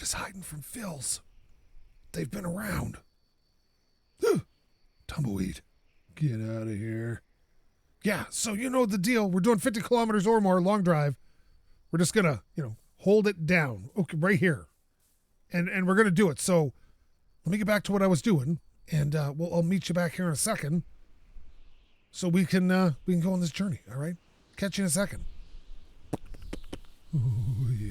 just hiding from Phil's. They've been around. Tumbleweed. Get out of here. Yeah, so you know the deal. We're doing 50 kilometers or more long drive. We're just going to, hold it down. Okay, right here. And we're going to do it. So let me get back to what I was doing. And I'll meet you back here in a second. So we can go on this journey, all right? Catch you in a second. Oh, yeah.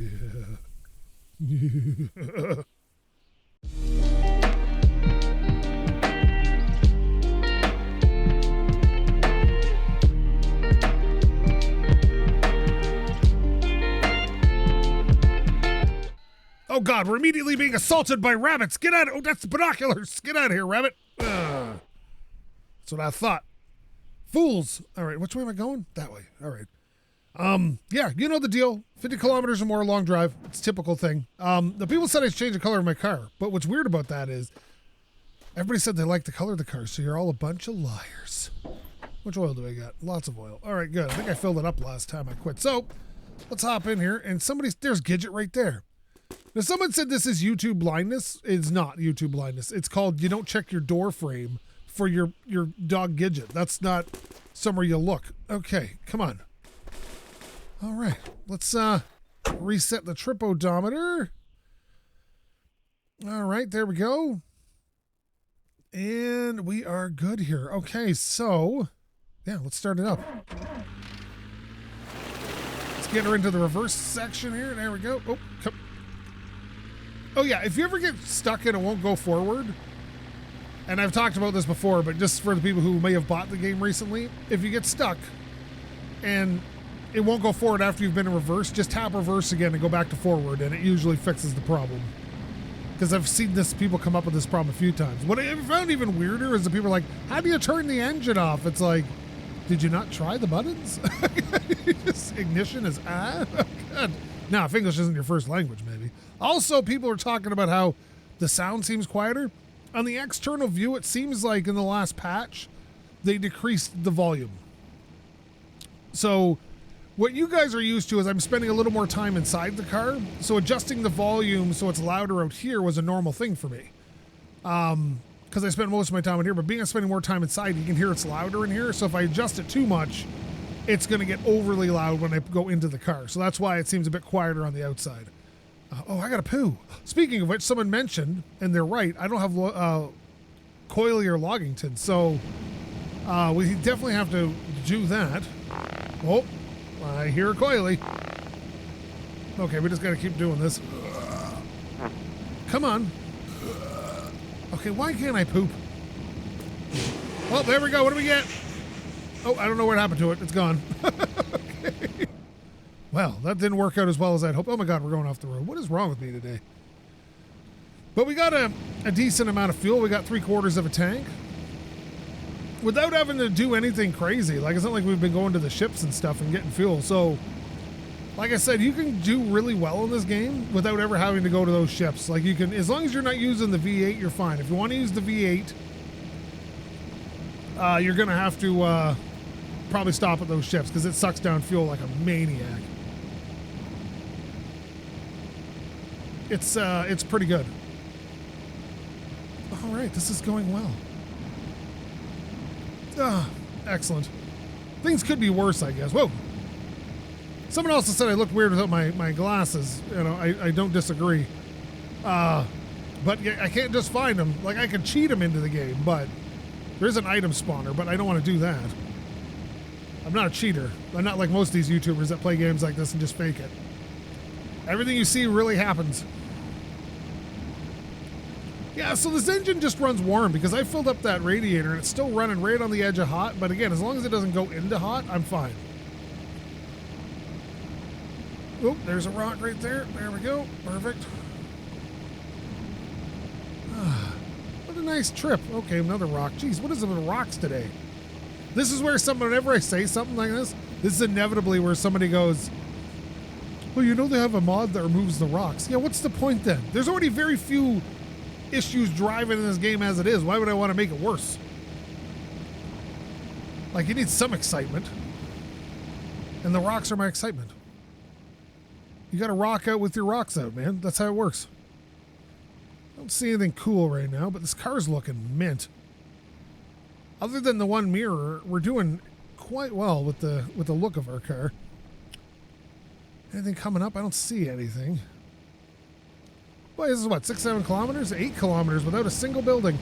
Oh, God, we're immediately being assaulted by rabbits. Get out. Oh, that's binoculars. Get out of here, rabbit. That's what I thought. Fools. All right, which way am I going? That way. All right. Yeah, you know the deal. 50 kilometers or more long drive. It's a typical thing. The people said I should change the color of my car, but what's weird about that is everybody said they like the color of the car, so you're all a bunch of liars. Which oil do I got? Lots of oil. All right, good. I think I filled it up last time I quit. So let's hop in here, and there's Gidget right there. Now, someone said this is YouTube blindness. It's not YouTube blindness. It's called you don't check your door frame for your dog Gidget. That's not somewhere you look. Okay, come on. All right, let's reset the trip odometer. All right, there we go. And we are good here. Okay, so, yeah, let's start it up. Let's get her into the reverse section here. There we go. Oh, come. Oh, yeah, if you ever get stuck and it won't go forward, and I've talked about this before, but just for the people who may have bought the game recently, if you get stuck and it won't go forward after you've been in reverse, just tap reverse again and go back to forward, and it usually fixes the problem. Because I've seen people come up with this problem a few times. What I found even weirder is the people are like, how do you turn the engine off? It's like, did you not try the buttons? Ignition is God. Now, if English isn't your first language, maybe. Also, people are talking about how the sound seems quieter. On the external view, it seems like in the last patch, they decreased the volume. So what you guys are used to is I'm spending a little more time inside the car. So adjusting the volume so it's louder out here was a normal thing for me. Because I spent most of my time in here, but I'm spending more time inside, you can hear it's louder in here. So if I adjust it too much, it's going to get overly loud when I go into the car. So that's why it seems a bit quieter on the outside. Oh, I got a poo. Speaking of which, someone mentioned, and they're right, I don't have Coily or Loggington. So we definitely have to do that. Oh, I hear a Coily. Okay, we just got to keep doing this. Come on. Okay, why can't I poop? Well, there we go. What do we get? Oh, I don't know what happened to it. It's gone. Okay. Well, that didn't work out as well as I'd hoped. Oh my God, we're going off the road. What is wrong with me today? But we got a decent amount of fuel. We got 3/4 of a tank. Without having to do anything crazy. Like, it's not like we've been going to the ships and stuff and getting fuel. So, like I said, you can do really well in this game without ever having to go to those ships. Like, you can, as long as you're not using the V8, you're fine. If you want to use the V8, you're going to have to probably stop at those ships because it sucks down fuel like a maniac. It's pretty good. All right, this is going well. Excellent. Things could be worse, I guess. Whoa. Someone else has said I look weird without my glasses. You know, I don't disagree. But yeah, I can't just find them. Like, I could cheat them into the game, but there is an item spawner, but I don't want to do that. I'm not a cheater. I'm not like most of these YouTubers that play games like this and just fake it. Everything you see really happens. Yeah, so this engine just runs warm because I filled up that radiator and it's still running right on the edge of hot. But again, as long as it doesn't go into hot, I'm fine. Oh, there's a rock right there. There we go. Perfect. What a nice trip. Okay, another rock. Jeez, what is it with rocks today? This is where whenever I say something like this is inevitably where somebody goes, well, you know they have a mod that removes the rocks. Yeah, what's the point then? There's already very few issues driving in this game as it is. Why would I want to make it worse? Like, you need some excitement. And the rocks are my excitement. You got to rock out with your rocks out, man. That's how it works. Don't see anything cool right now, but this car's looking mint. Other than the one mirror, we're doing quite well with the look of our car. Anything coming up? I don't see anything. Boy, this is what, 6-7 kilometers? 8 kilometers without a single building.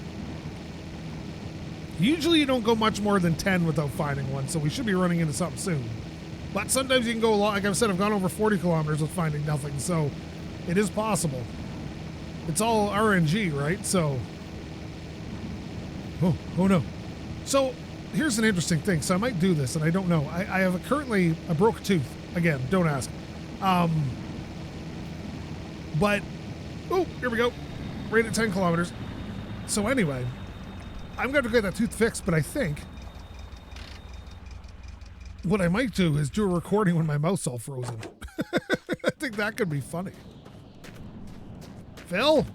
Usually you don't go much more than 10 without finding one, so we should be running into something soon. But sometimes you can go a lot. Like I've said, I've gone over 40 kilometers with finding nothing, so it is possible. It's all RNG, right? So, oh no. So here's an interesting thing. So I might do this, and I don't know. I have currently a broke tooth. Again, don't ask. But, oh, here we go. Right at 10 kilometers. So anyway, I'm going to get that tooth fixed, but I think what I might do is do a recording when my mouth's all frozen. I think that could be funny. Phil?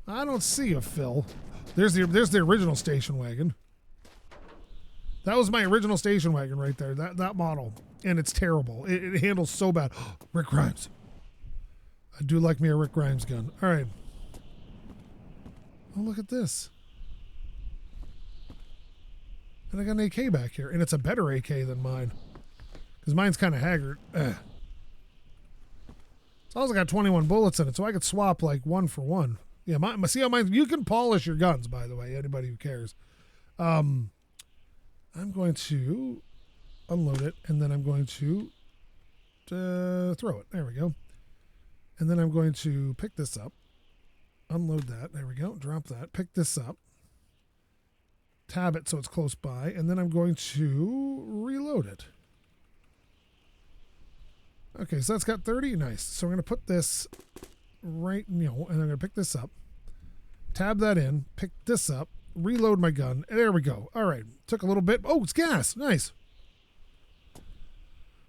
I don't see a Phil. There's the original station wagon. That was my original station wagon right there. That model. And it's terrible. It handles so bad. Rick Grimes. I do like me a Rick Grimes gun. All right. Oh, look at this. And I got an AK back here. And it's a better AK than mine. Because mine's kind of haggard. It's also got 21 bullets in it, so I could swap like 1 for 1. Yeah, see how mine... You can polish your guns, by the way, anybody who cares. I'm going to unload it, and then I'm going to throw it. There we go. And then I'm going to pick this up. Unload that. There we go. Drop that. Pick this up. Tab it so it's close by, and then I'm going to reload it. Okay, so that's got 30. Nice. So I'm going to put this right, and I'm going to pick this up. Tab that in. Pick this up. Reload my gun. There we go. All right. Took a little bit. Oh, it's gas. Nice.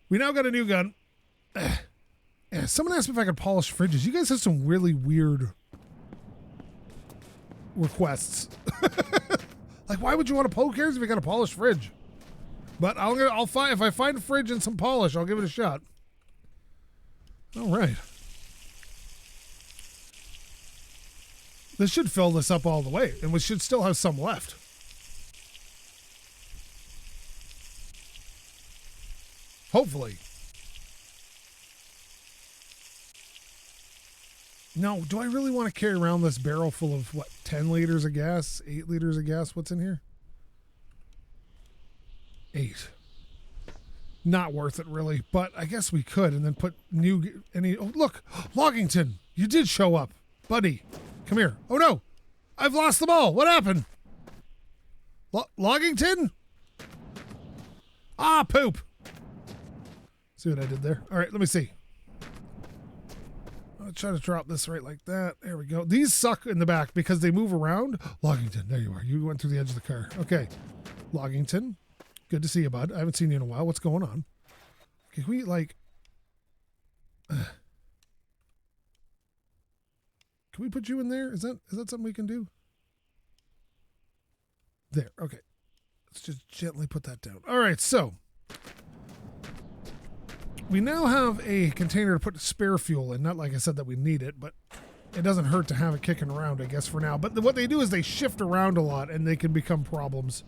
We now got a new gun. Yeah, someone asked me if I could polish fridges. You guys have some really weird requests. Like, why would you want to poke cares if you got a polished fridge? But I'll find, if I find a fridge and some polish, I'll give it a shot. All right. This should fill this up all the way, and we should still have some left. Hopefully. Now, do I really want to carry around this barrel full of, what, 10 liters of gas? 8 liters of gas? What's in here? 8. Not worth it, really, but I guess we could, and then put new... Oh, look! Loggington! You did show up! Buddy, come here. Oh, no! I've lost them all! What happened? Loggington? Ah, poop! See what I did there? All right, let me see. I'll try to drop this right like that. There we go. These suck in the back because they move around. Loggington, there you are. You went through the edge of the car. Okay. Loggington, good to see you, bud. I haven't seen you in a while. What's going on? Can we, like... Can we put you in there? Is that something we can do? There. Okay. Let's just gently put that down. All right, so... We now have a container to put spare fuel in. Not like I said that we need it, but it doesn't hurt to have it kicking around, I guess, for now. But what they do is they shift around a lot, and they can become problems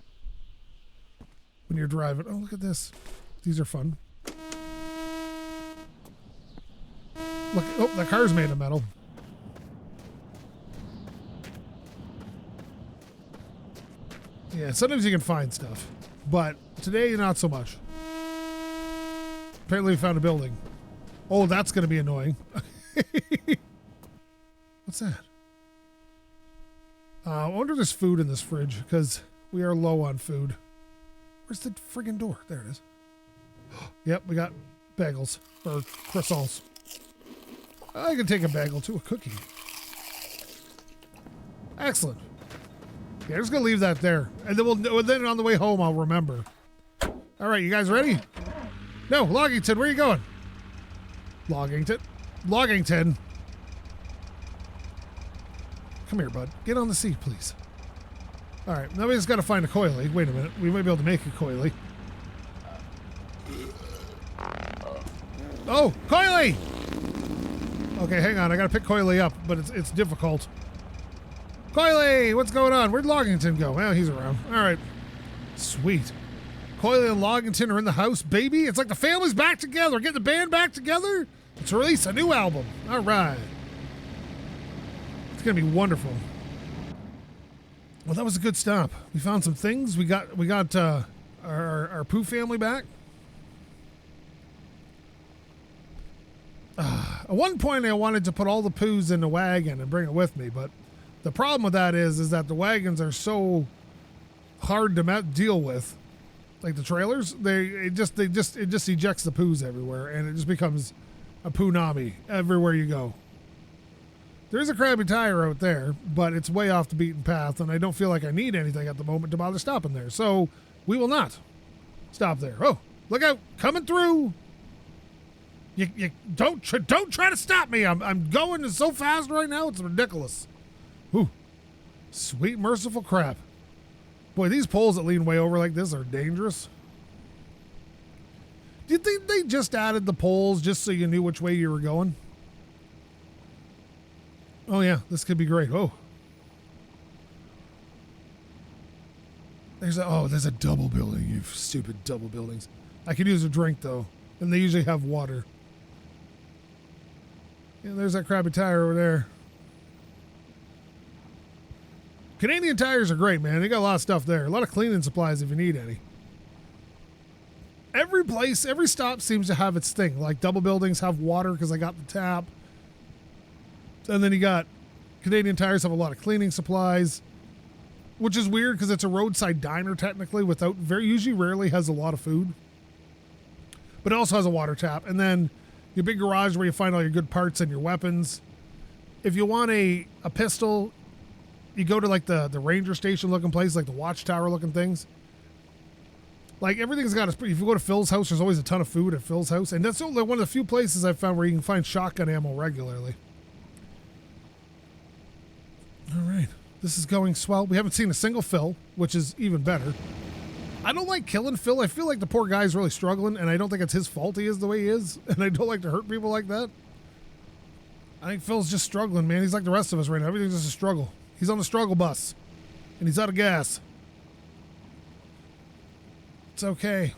when you're driving. Oh, look at this. These are fun. Look, oh, that car's made of metal. Yeah, sometimes you can find stuff, but today, not so much. Apparently we found a building. Oh, that's going to be annoying. What's that? I wonder if there's food in this fridge, because we are low on food. Where's the friggin' door? There it is. Yep, we got bagels, or croissants. I can take a bagel too, a cookie. Excellent. Yeah, I'm just going to leave that there. And then then on the way home, I'll remember. All right, you guys ready? No, Loggington, where are you going? Loggington. Come here, bud. Get on the seat, please. All right, now we just got to find a coilie. Wait a minute. We might be able to make a coilie. Oh, coilie! Okay, hang on. I gotta pick Coily up, but it's difficult. Coily, what's going on? Where'd Loggington go? Well, he's around. All right. Sweet. Coily and Loggington are in the house, baby. It's like the family's back together. Getting the band back together. Let's release a new album. All right. It's gonna be wonderful. Well, that was a good stop. We found some things. We got our Pooh family back. At one point, I wanted to put all the Poohs in the wagon and bring it with me, but the problem with that is that the wagons are so hard to deal with, like the trailers. It just ejects the Poohs everywhere, and it just becomes a Pooh-nami everywhere you go. There's a Krabby Tire out there, but it's way off the beaten path, and I don't feel like I need anything at the moment to bother stopping there. So we will not stop there. Oh, look out! Coming through. You don't try to stop me. I'm going so fast right now. It's ridiculous. Ooh, sweet merciful crap. Boy, these poles that lean way over like this are dangerous. Do you think they just added the poles just so you knew which way you were going? Oh yeah, this could be great. Oh, there's a double building. You stupid double buildings. I could use a drink though, and they usually have water. Yeah, there's that Krabby Tire over there. Canadian Tires are great, man. They got a lot of stuff there. A lot of cleaning supplies if you need any. Every place, every stop seems to have its thing. Like double buildings have water because I got the tap. And then you got Canadian Tires have a lot of cleaning supplies, which is weird because it's a roadside diner technically usually rarely has a lot of food. But it also has a water tap. And then your big garage where you find all your good parts and your weapons. If you want a pistol, you go to like the ranger station looking place, like the watchtower looking things. Like everything's got if you go to Phil's house, there's always a ton of food at Phil's house. And that's only one of the few places I've found where you can find shotgun ammo regularly. All right. This is going swell. We haven't seen a single Phil, which is even better. I don't like killing Phil. I feel like the poor guy's really struggling, and I don't think it's his fault he is the way he is, and I don't like to hurt people like that. I think Phil's just struggling, man. He's like the rest of us right now. Everything's just a struggle. He's on the struggle bus, and he's out of gas. It's okay.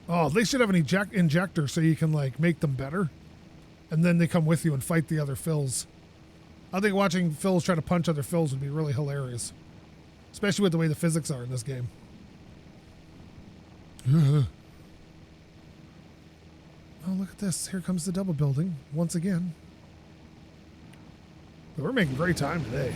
Oh, they should have an injector so you can, like, make them better, and then they come with you and fight the other Phils. I think watching Phils try to punch other Phils would be really hilarious, especially with the way the physics are in this game. Oh, look at this. Here comes the double building once again. But we're making great time today.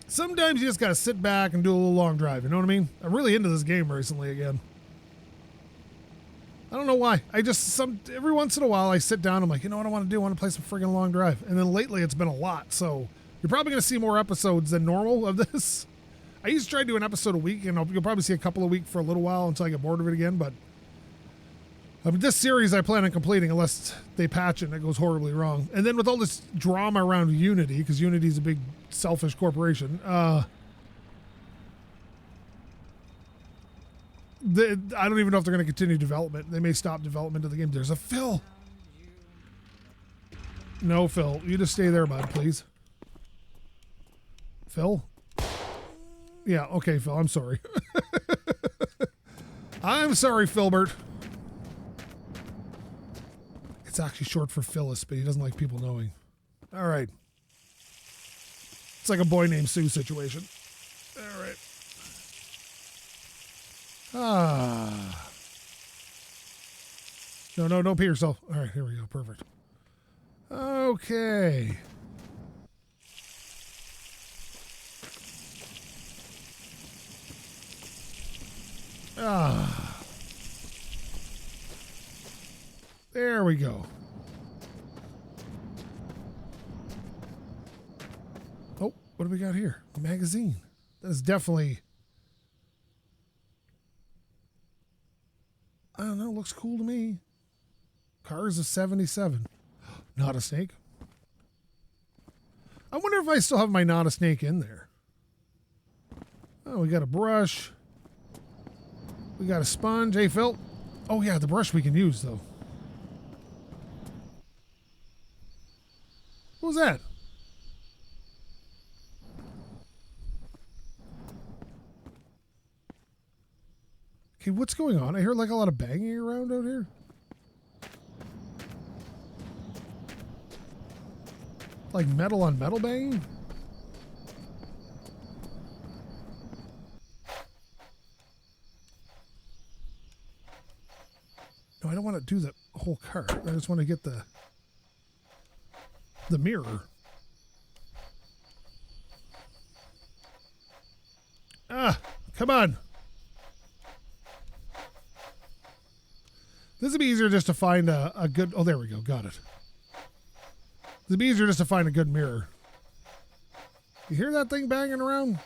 Sometimes you just gotta sit back and do a little long drive, you know what I mean? I'm really into this game recently again. I don't know why. Every once in a while I sit down, I'm like, you know what I want to do? I want to play some friggin' long drive. And then lately it's been a lot, so you're probably gonna see more episodes than normal of this. I used to try to do an episode a week, and you'll probably see a couple a week for a little while until I get bored of it again, but this series I plan on completing unless they patch it and it goes horribly wrong. And then with all this drama around Unity, because Unity's a big selfish corporation, I don't even know if they're going to continue development. They may stop development of the game. There's a Phil. No, Phil. You just stay there, bud, please. Phil? Yeah, okay, Phil. I'm sorry. I'm sorry, Philbert. It's actually short for Phyllis, but he doesn't like people knowing. All right. It's like a boy named Sue situation. All right. No, don't pee yourself. All right, here we go. Perfect. Okay. There we go. Oh, what do we got here? A magazine. That's definitely, I don't know, looks cool to me. Cars of 77. Not a snake. I wonder if I still have my not a snake in there. Oh, we got a brush. We got a sponge. Hey, Phil. Oh, yeah, the brush we can use, though. What was that? Okay, what's going on? I hear like a lot of banging around out here. Like metal on metal banging? No, I don't want to do the whole car. I just want to get the mirror. Ah, come on. This would be easier just to find a good... Oh, there we go. Got it. This would be easier just to find a good mirror. You hear that thing banging around?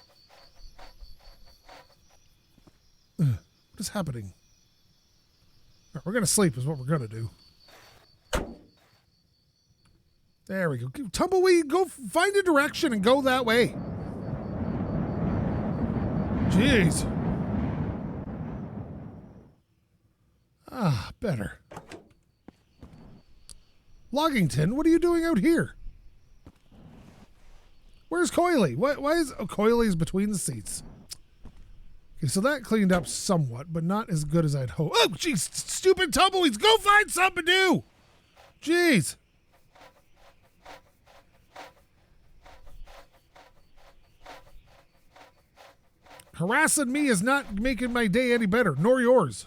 What is happening? Right, we're going to sleep is what we're going to do. There we go. Tumbleweed, go find a direction and go that way. Jeez. Ah, better. Loggington, what are you doing out here? Where's Coily? Why is Coily's between the seats? Okay, so that cleaned up somewhat, but not as good as I'd hope. Oh, jeez, stupid tumbleweeds. Go find something to do. Jeez. Harassing me is not making my day any better, nor yours.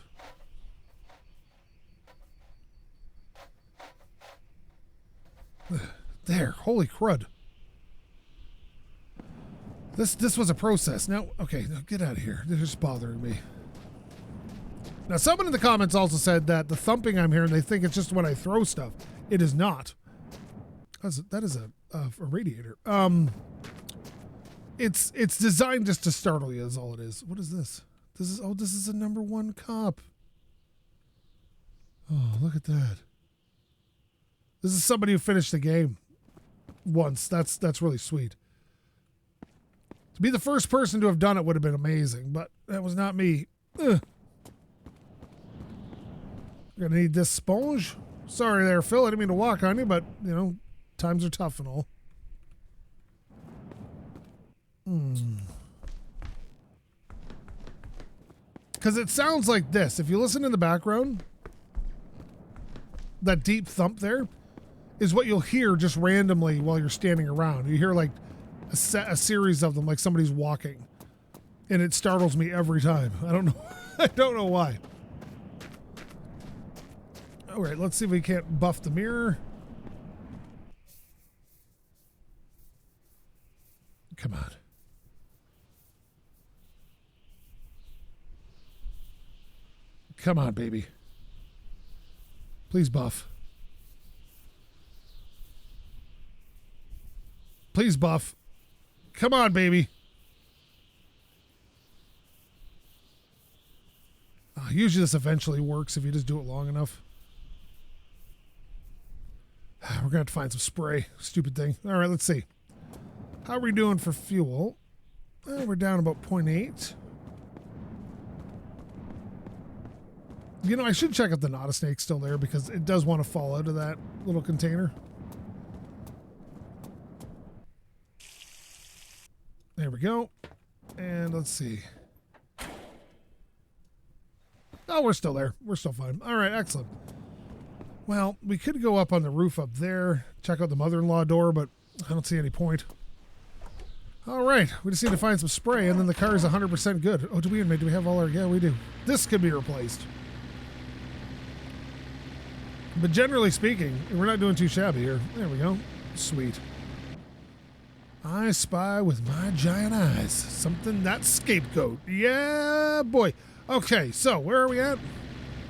There, holy crud. This was a process. Now, okay, now get out of here. They're just bothering me. Now, someone in the comments also said that the thumping I'm hearing, they think it's just when I throw stuff. It is not. That is a radiator. It's designed just to startle you is all it is. What is this? This is a #1 cop. Oh, look at that. This is somebody who finished the game once. That's really sweet. To be the first person to have done it would have been amazing, but that was not me. Ugh. You're gonna need this sponge. Sorry there, Phil. I didn't mean to walk on you, but you know, times are tough and all. Because it sounds like this. If you listen in the background, that deep thump there is what you'll hear just randomly while you're standing around. You hear like a series of them, like somebody's walking, and it startles me every time. I don't know. I don't know why. All right, let's see if we can't buff the mirror. Come on. Come on, baby. Please buff. Please buff. Come on, baby. Usually this eventually works if you just do it long enough. We're going to have to find some spray. Stupid thing. All right, let's see. How are we doing for fuel? We're down about 0.8. You know, I should check if the Nada Snake's still there because it does want to fall out of that little container. There we go. And let's see. Oh, we're still there. We're still fine. All right, excellent. Well, we could go up on the roof up there, check out the mother-in-law door, but I don't see any point. All right, we just need to find some spray, and then the car is 100% good. Oh, do we have all our... Yeah, we do. This could be replaced. But generally speaking, we're not doing too shabby here. There we go. Sweet. I spy with my giant eyes something that's SkapeGote. Yeah, boy. Okay, so where are we at?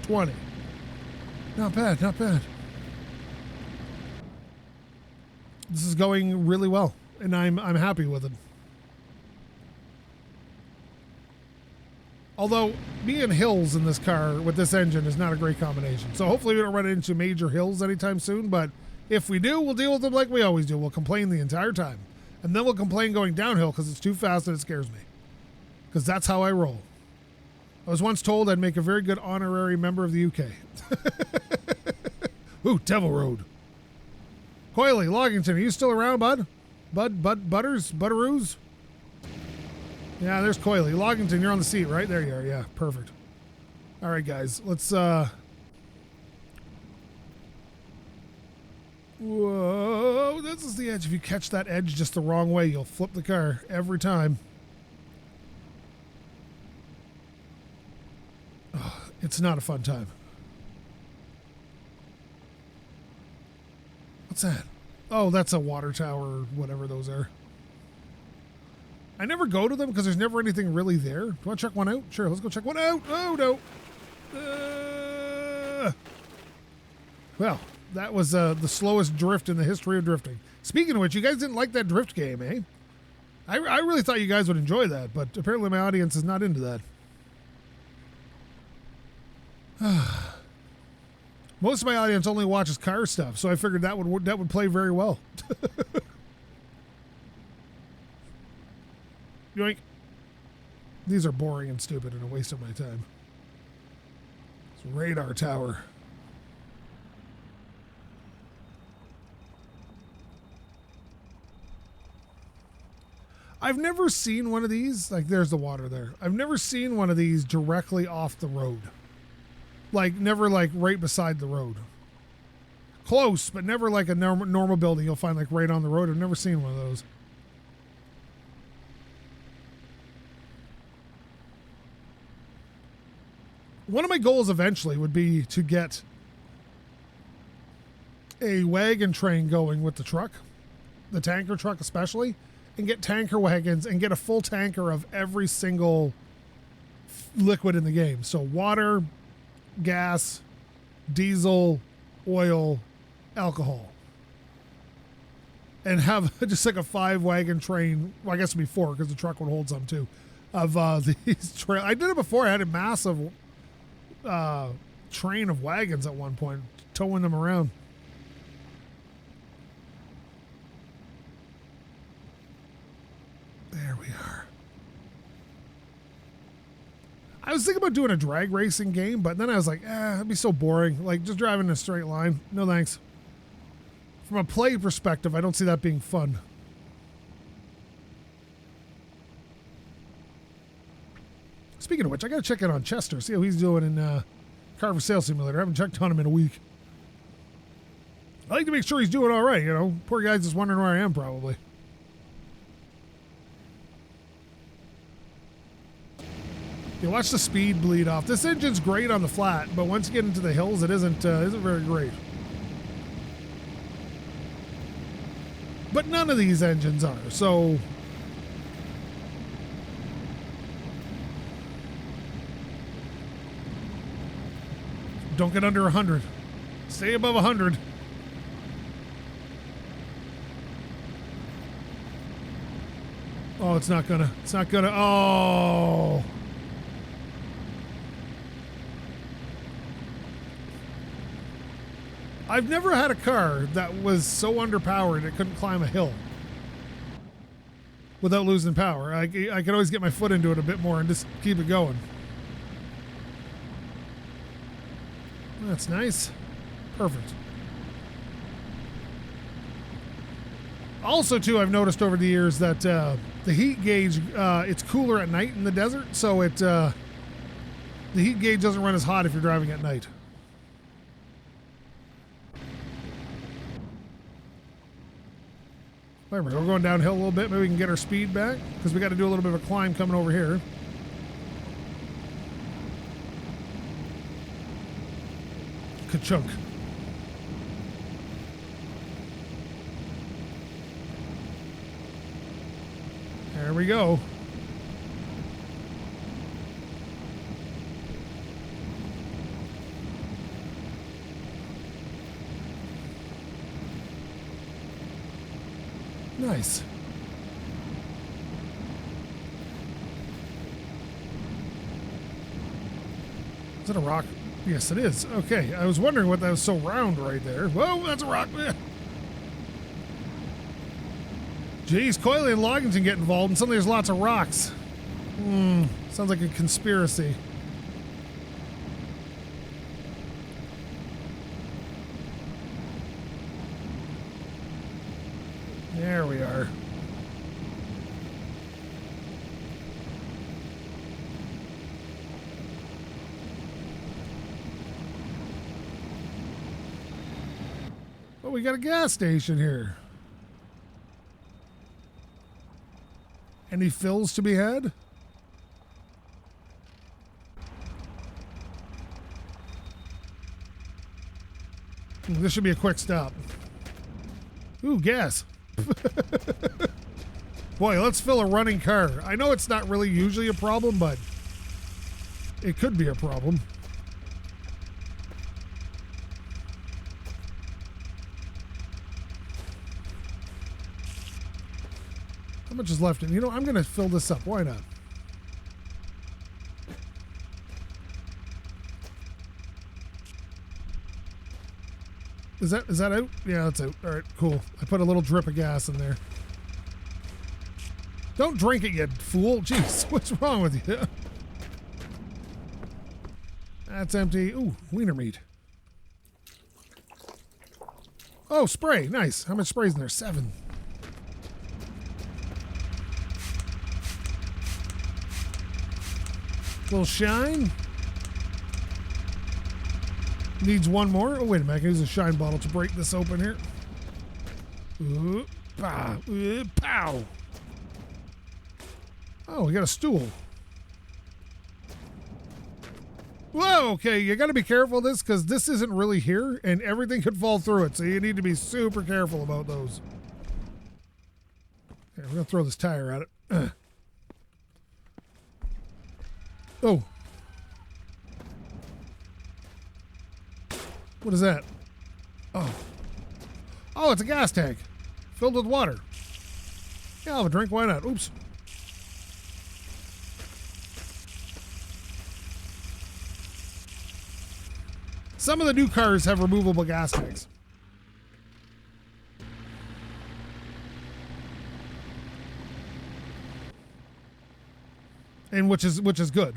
20. Not bad, not bad. This is going really well, and I'm happy with it. Although, being hills in this car with this engine is not a great combination. So hopefully we don't run into major hills anytime soon, but if we do, we'll deal with them like we always do. We'll complain the entire time. And then we'll complain going downhill because it's too fast and it scares me. Because that's how I roll. I was once told I'd make a very good honorary member of the UK. Ooh, Devil Road. Coily, Loggington, are you still around, bud? Butteroos? Yeah, there's Coily. Loggington, you're on the seat, right? There you are. Yeah, perfect. All right, guys, let's, whoa, this is the edge. If you catch that edge just the wrong way, you'll flip the car every time. Oh, it's not a fun time. What's that? Oh, that's a water tower, whatever those are. I never go to them because there's never anything really there. Do you want to check one out? Sure, let's go check one out. Oh, no. Well, that was the slowest drift in the history of drifting. Speaking of which, you guys didn't like that drift game, eh? I really thought you guys would enjoy that, but apparently my audience is not into that. Most of my audience only watches car stuff, so I figured that would play very well. Yoink. These are boring and stupid and a waste of my time. It's a radar tower. I've never seen one of these. Like, there's the water there. I've never seen one of these directly off the road. Like, never like right beside the road. Close, but never like a normal building you'll find like right on the road. I've never seen one of those. One of my goals eventually would be to get a wagon train going with the truck, the tanker truck especially, and get tanker wagons and get a full tanker of every single liquid in the game. So water, gas, diesel, oil, alcohol. And have just like a 5 wagon train. Well, I guess it'd be 4 because the truck would hold some too. Of these trail. I did it before. I had a massive train of wagons at one point, towing them around. There we are. I was thinking about doing a drag racing game, but then I was like, it'd be so boring. Like, just driving in a straight line. No thanks. From a play perspective, I don't see that being fun. Speaking of which, I got to check in on Chester, see how he's doing in Car for Sale Simulator. I haven't checked on him in a week. I like to make sure he's doing all right, you know. Poor guy's just wondering where I am, probably. You watch the speed bleed off. This engine's great on the flat, but once you get into the hills, it isn't very great. But none of these engines are, so... Don't get under 100. Stay above 100. Oh, it's not gonna. Oh. I've never had a car that was so underpowered it couldn't climb a hill without losing power. I could always get my foot into it a bit more and just keep it going. That's nice. Perfect. Also, too, I've noticed over the years that the heat gauge, it's cooler at night in the desert, so the heat gauge doesn't run as hot if you're driving at night. There we go. We're going downhill a little bit. Maybe we can get our speed back because we got to do a little bit of a climb coming over here. Ka-chunk. There we go. Nice. Is that a rock? Yes, it is. Okay, I was wondering what that was so round right there. Whoa, that's a rock. Geez, Coily and Loggington get involved, and suddenly there's lots of rocks. Sounds like a conspiracy. we are. Oh, we got a gas station here. Any fills to be had? This should be a quick stop. Ooh, gas. Boy, let's fill a running car. I know it's not really usually a problem, but it could be a problem. How much is left in? You know, I'm going to fill this up. Why not? Is that out? Yeah, that's out. All right, cool. I put a little drip of gas in there. Don't drink it, you fool. Jeez, what's wrong with you? That's empty. Ooh, wiener meat. Oh, spray. Nice. How much spray's in there? 7. Little shine. Needs one more. Oh, wait a minute. I can use a shine bottle to break this open here. Ooh, pow. Ooh, pow. Oh, we got a stool. Whoa, okay. You got to be careful of this because this isn't really here and everything could fall through it. So you need to be super careful about those. Okay, we're going to throw this tire at it. Oh. What is that? Oh. Oh, it's a gas tank. Filled with water. Yeah, I'll have a drink. Why not? Oops. Some of the new cars have removable gas tanks. And which is good.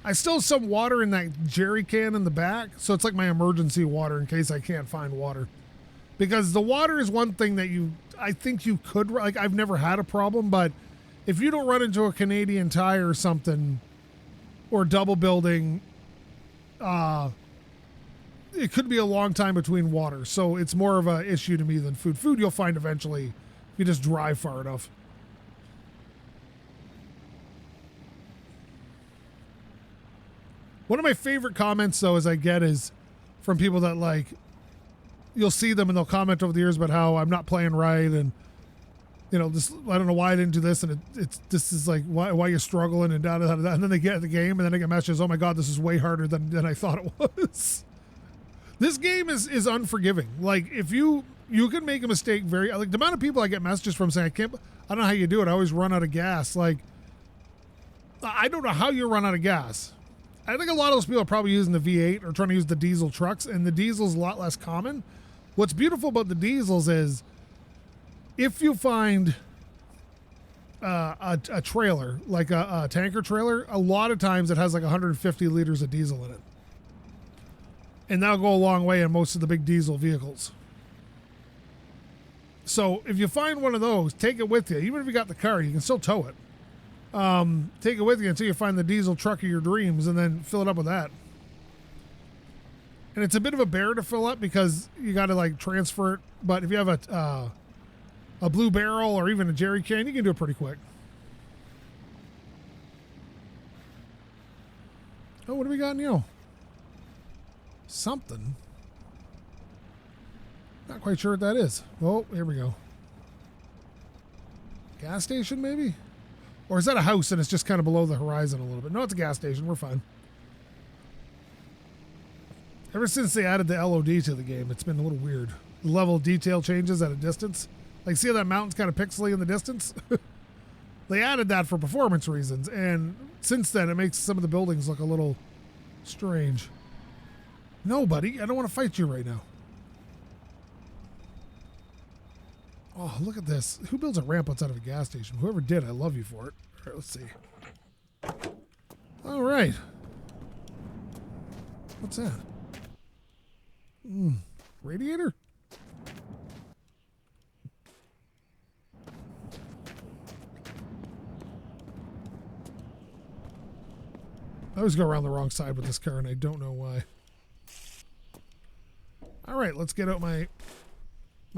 I still have some water in that jerry can in the back, so it's like my emergency water in case I can't find water. Because the water is one thing that I think you could, like, I've never had a problem, but if you don't run into a Canadian Tire or something, or double building, it could be a long time between water. So it's more of an issue to me than food. Food you'll find eventually if you just drive far enough. One of my favorite comments, though, as I get is from people that, like, you'll see them and they'll comment over the years about how I'm not playing right and, you know, this, I don't know why I didn't do this, and this is like why you're struggling and da da da, and then they get the game and then they get messages, oh my god, this is way harder than I thought it was. This game is unforgiving. Like, if you can make a mistake very, like, the amount of people I get messages from saying I don't know how you do it, I always run out of gas. Like, I don't know how you run out of gas. I think a lot of those people are probably using the V8 or trying to use the diesel trucks, and the diesel's a lot less common. What's beautiful about the diesels is if you find a trailer, like a tanker trailer, a lot of times it has like 150 liters of diesel in it. And that'll go a long way in most of the big diesel vehicles. So if you find one of those, take it with you. Even if you got the car, you can still tow it. Take it with you until you find the diesel truck of your dreams and then fill it up with that. And it's a bit of a bear to fill up because you got to, like, transfer it. But if you have a blue barrel or even a jerry can, you can do it pretty quick. Oh, what do we got now? Something. Not quite sure what that is. Oh, here we go. Gas station, maybe? Or is that a house and it's just kind of below the horizon a little bit? No, it's a gas station. We're fine. Ever since they added the LOD to the game, it's been a little weird. The level of detail changes at a distance. Like, see how that mountain's kind of pixely in the distance? They added that for performance reasons, and since then it makes some of the buildings look a little strange. No, buddy, I don't want to fight you right now. Oh, look at this. Who builds a ramp outside of a gas station? Whoever did, I love you for it. All right, let's see. All right. What's that? Radiator? I always go around the wrong side with this car, and I don't know why. All right, let's get out my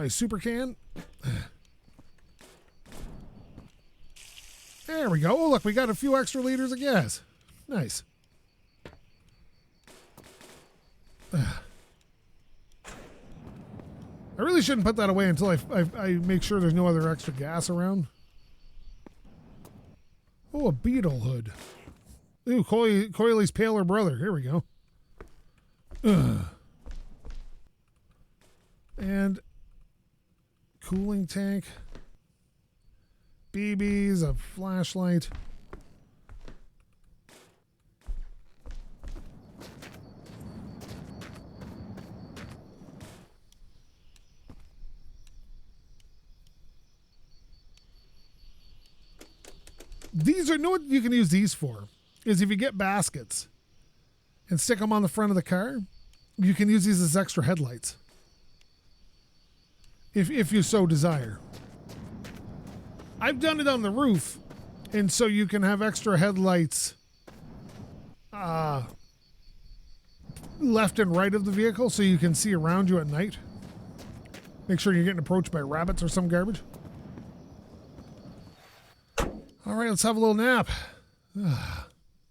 super can. There we go. Oh, look, we got a few extra liters of gas. Nice. I really shouldn't put that away until I make sure there's no other extra gas around. Oh, a beetle hood. Ooh, Coiley's paler brother. Here we go. And cooling tank. BBs, a flashlight. These are, know what you can use these for? Is if you get baskets and stick them on the front of the car, you can use these as extra headlights. If you so desire. I've done it on the roof, and so you can have extra headlights left and right of the vehicle so you can see around you at night. Make sure you're getting approached by rabbits or some garbage. All right, let's have a little nap.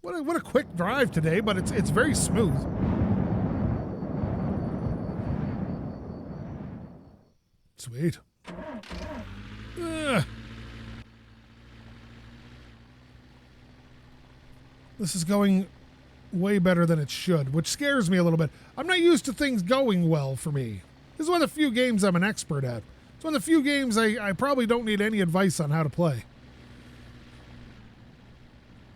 What a quick drive today, but it's very smooth. Sweet. This is going way better than it should, which scares me a little bit. I'm not used to things going well for me. This is one of the few games I'm an expert at. It's one of the few games I probably don't need any advice on how to play.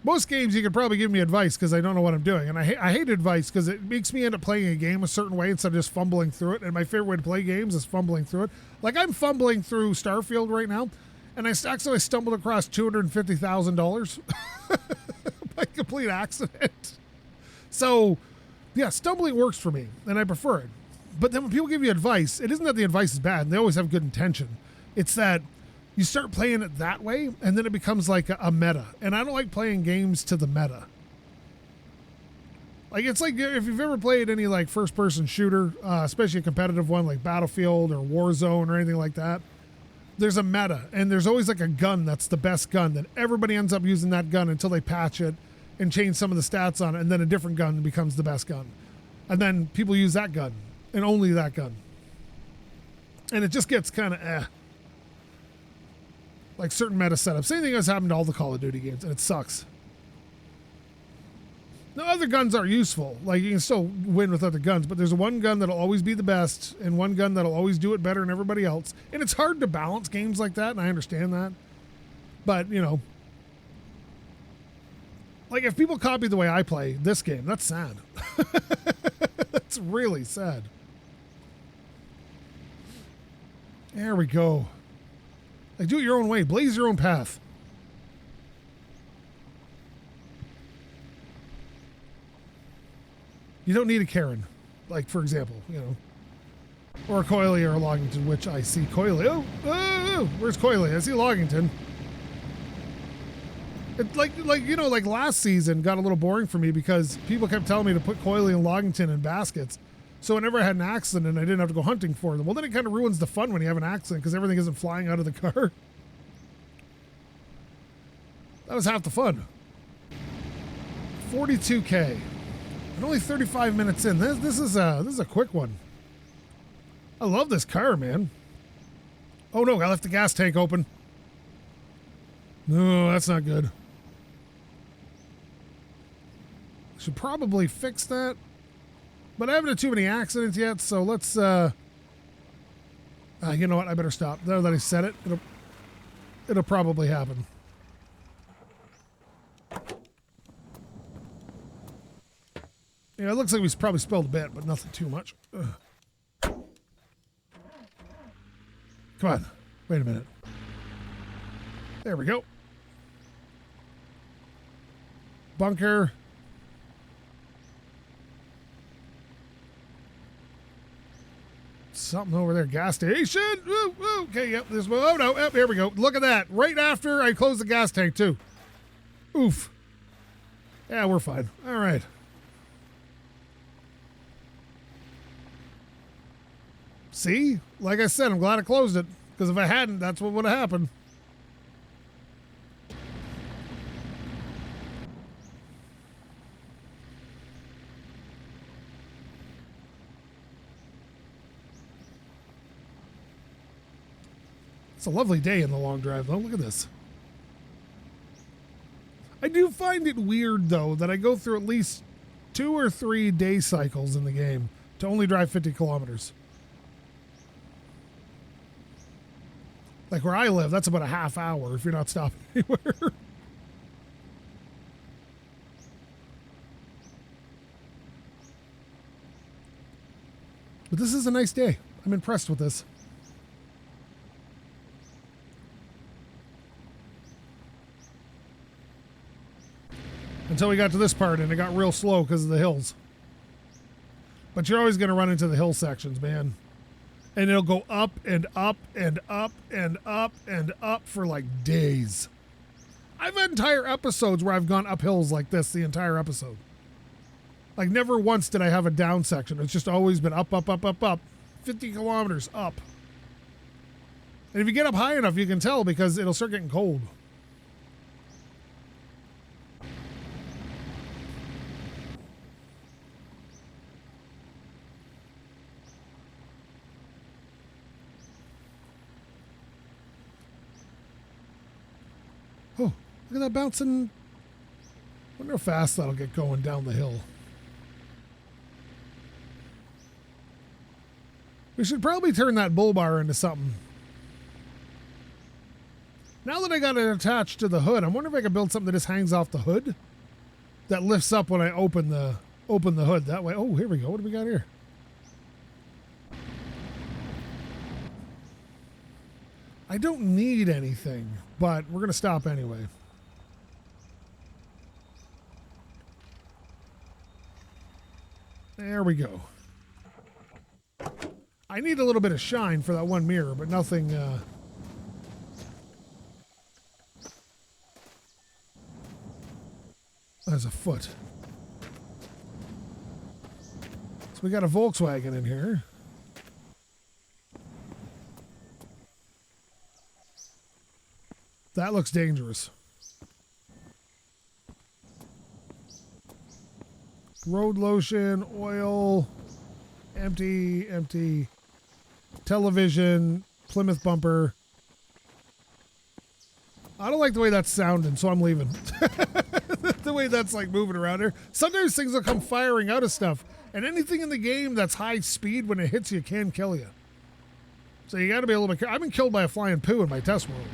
Most games you could probably give me advice because I don't know what I'm doing. And I hate advice because it makes me end up playing a game a certain way instead of just fumbling through it. And my favorite way to play games is fumbling through it. Like I'm fumbling through Starfield right now. And I actually stumbled across $250,000 by complete accident. So, yeah, stumbling works for me. And I prefer it. But then when people give you advice, it isn't that the advice is bad. And they always have good intention. It's that you start playing it that way, and then it becomes like a meta. And I don't like playing games to the meta. Like, it's like if you've ever played any, like, first-person shooter, especially a competitive one like Battlefield or Warzone or anything like that, there's a meta, and there's always, like, a gun that's the best gun. Then everybody ends up using that gun until they patch it and change some of the stats on it, and then a different gun becomes the best gun. And then people use that gun, and only that gun. And it just gets kind of like certain meta setups. Same thing has happened to all the Call of Duty games, and it sucks. Now, other guns are useful. Like, you can still win with other guns, but there's one gun that'll always be the best, and one gun that'll always do it better than everybody else. And it's hard to balance games like that, and I understand that. But, you know, like, if people copy the way I play this game, that's sad. That's really sad. There we go. Like, do it your own way. Blaze your own path. You don't need a Karen. Like, for example, you know. Or a Coily or a Loggington, which I see Coily. Oh, where's Coily? I see Loggington. It, like you know, like last season got a little boring for me because people kept telling me to put Coily and Loggington in baskets. So whenever I had an accident, I didn't have to go hunting for them. Well, then it kind of ruins the fun when you have an accident because everything isn't flying out of the car. That was half the fun. 42K. And only 35 minutes in. This is a quick one. I love this car, man. Oh no, I left the gas tank open. No, that's not good. Should probably fix that. But I haven't had too many accidents yet, so let's, you know what, I better stop. Now that I said it, it'll probably happen. Yeah, it looks like we probably spilled a bit, but nothing too much. Ugh. Come on, wait a minute. There we go. Bunker. something over there. Gas station. Woo, woo. Okay, yep. This. Oh no. Yep, here we go. Look at that. Right after I closed the gas tank too. Oof. Yeah, we're fine. All right. See? Like I said, I'm glad I closed it. Because if I hadn't, that's what would have happened. It's a lovely day in the long drive, though. Look at this. I do find it weird, though, that I go through at least 2 or 3 day cycles in the game to only drive 50 kilometers. Like where I live, that's about a half hour if you're not stopping anywhere. But this is a nice day. I'm impressed with this. Until we got to this part and it got real slow because of the hills. But you're always going to run into the hill sections, man. And it'll go up and up and up and up and up for like days. I've had entire episodes where I've gone up hills like this the entire episode. Like never once did I have a down section. It's just always been up, up, up, up, up. 50 kilometers up. And if you get up high enough, you can tell because it'll start getting cold. Oh, look at that bouncing. I wonder how fast that'll get going down the hill. We should probably turn that bull bar into something. Now that I got it attached to the hood, I wonder if I could build something that just hangs off the hood that lifts up when I open the hood that way. Oh, here we go. What do we got here? I don't need anything, but we're going to stop anyway. There we go. I need a little bit of shine for that one mirror, but nothing... There's a foot. So we got a Volkswagen in here. That looks dangerous. Road lotion, oil, empty, empty. Television, Plymouth bumper. I don't like the way that's sounding, so I'm leaving. The way that's like moving around here. Sometimes things will come firing out of stuff, and anything in the game that's high speed when it hits you can kill you. So you got to be a little bit careful. I've been killed by a flying poo in my test world.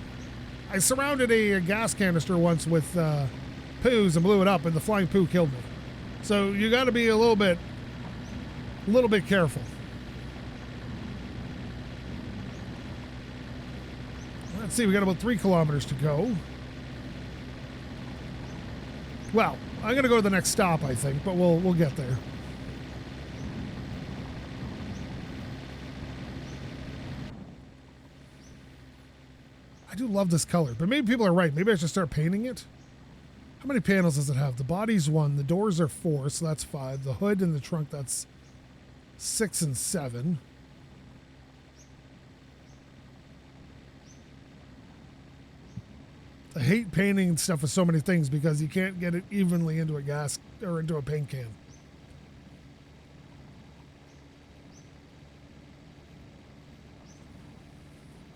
I surrounded a gas canister once with poos and blew it up, and the flying poo killed me. So you got to be a little bit careful. Let's see, we got about 3 kilometers to go. Well, I'm going to go to the next stop, I think, but we'll get there. I do love this color, but maybe people are right. Maybe I should start painting it. How many panels does it have? The body's 1, the doors are 4, so that's 5. The hood and the trunk, that's 6 and 7. I hate painting stuff with so many things because you can't get it evenly into a gas or into a paint can.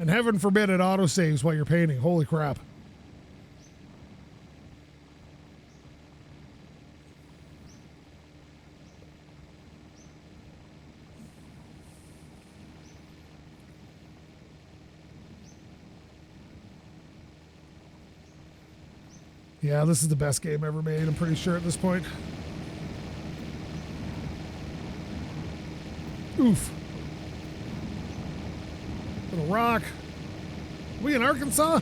And heaven forbid it autosaves while you're painting. Holy crap. Yeah, this is the best game ever made, I'm pretty sure at this point. Oof. Little rock. We in Arkansas?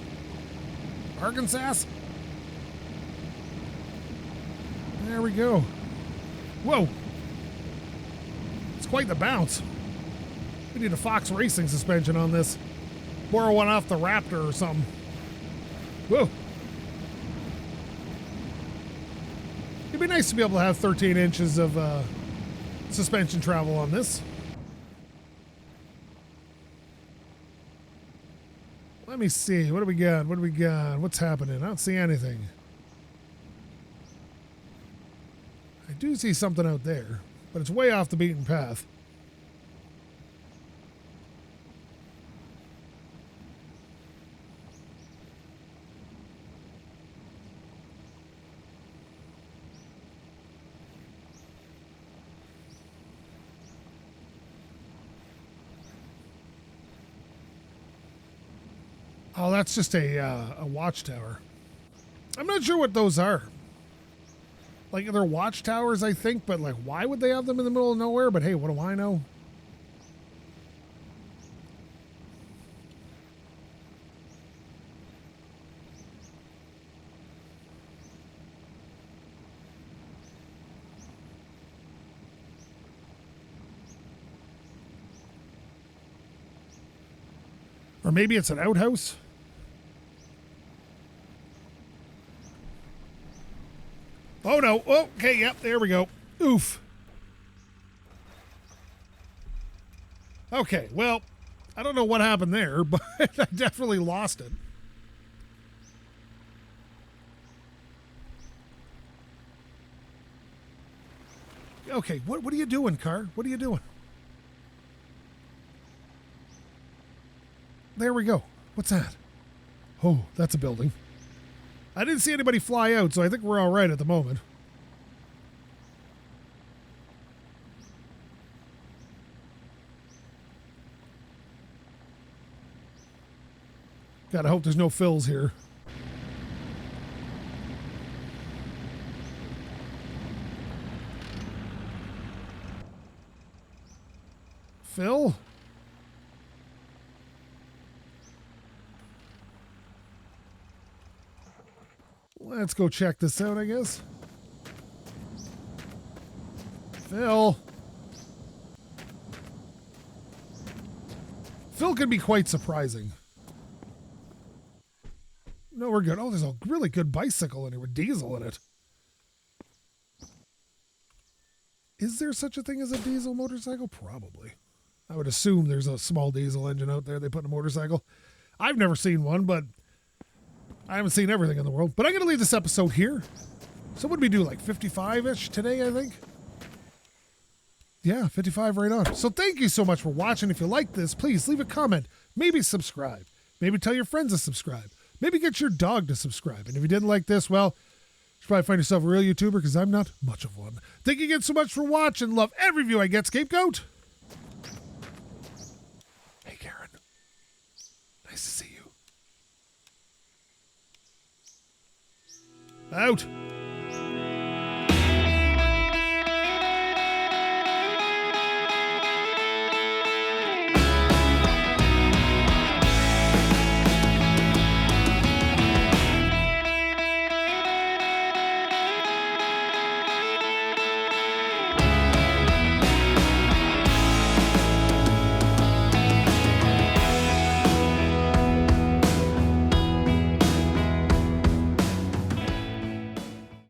Arkansas? There we go. Whoa. It's quite the bounce. We need a Fox Racing suspension on this. Borrow one off the Raptor or something. Whoa. It'd be nice to be able to have 13 inches of suspension travel on this. Let me see. What do we got? What do we got? What's happening? I don't see anything. I do see something out there, but it's way off the beaten path. Oh, that's just a watchtower. I'm not sure what those are. Like, they're watchtowers, I think, but, like, why would they have them in the middle of nowhere? But, hey, what do I know? Or maybe it's an outhouse? Oh, no. Oh, okay, yep, there we go. Oof. Okay, well, I don't know what happened there, but I definitely lost it. Okay, what are you doing, car? What are you doing? There we go. What's that? Oh, that's a building. I didn't see anybody fly out, so I think we're all right at the moment. Gotta hope there's no fills here. Phil? Let's go check this out, I guess. Phil. Phil can be quite surprising. No, we're good. Oh, there's a really good bicycle in here with diesel in it. Is there such a thing as a diesel motorcycle? Probably. I would assume there's a small diesel engine out there they put in a motorcycle. I've never seen one, but I haven't seen everything in the world. But I'm going to leave this episode here. So what did we do, like 55-ish today, I think? Yeah, 55 right on. So thank you so much for watching. If you like this, please leave a comment. Maybe subscribe. Maybe tell your friends to subscribe. Maybe get your dog to subscribe. And if you didn't like this, well, you should probably find yourself a real YouTuber because I'm not much of one. Thank you again so much for watching. Love every view I get. SkapeGote. Hey, Karen. Nice to see you. Out.